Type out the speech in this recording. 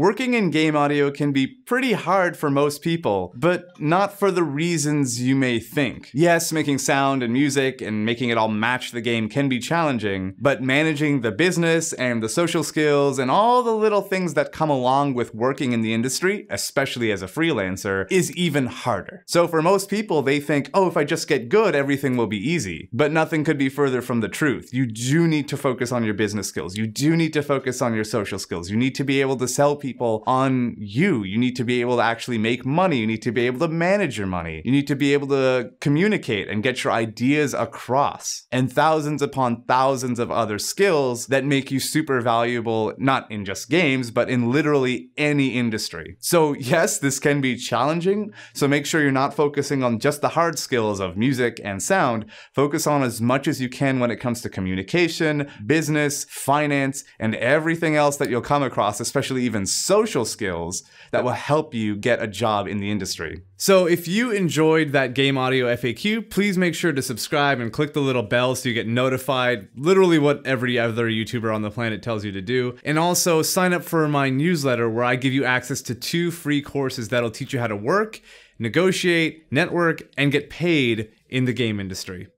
Working in game audio can be pretty hard for most people, but not for the reasons you may think. Yes, making sound and music and making it all match the game can be challenging, but managing the business and the social skills and all the little things that come along with working in the industry, especially as a freelancer, is even harder. So for most people, they think, oh, if I just get good, everything will be easy. But nothing could be further from the truth. You do need to focus on your business skills. You do need to focus on your social skills. You need to be able to sell people on you. You need to be able to actually make money. You need to be able to manage your money. You need to be able to communicate and get your ideas across. And thousands upon thousands of other skills that make you super valuable, not in just games, but in literally any industry. So yes, this can be challenging. So make sure you're not focusing on just the hard skills of music and sound. Focus on as much as you can when it comes to communication, business, finance, and everything else that you'll come across, especially even social skills that will help you get a job in the industry. So if you enjoyed that game audio FAQ, please make sure to subscribe and click the little bell so you get notified, literally what every other YouTuber on the planet tells you to do. And also sign up for my newsletter where I give you access to 2 free courses that'll teach you how to work, negotiate, network, and get paid in the game industry.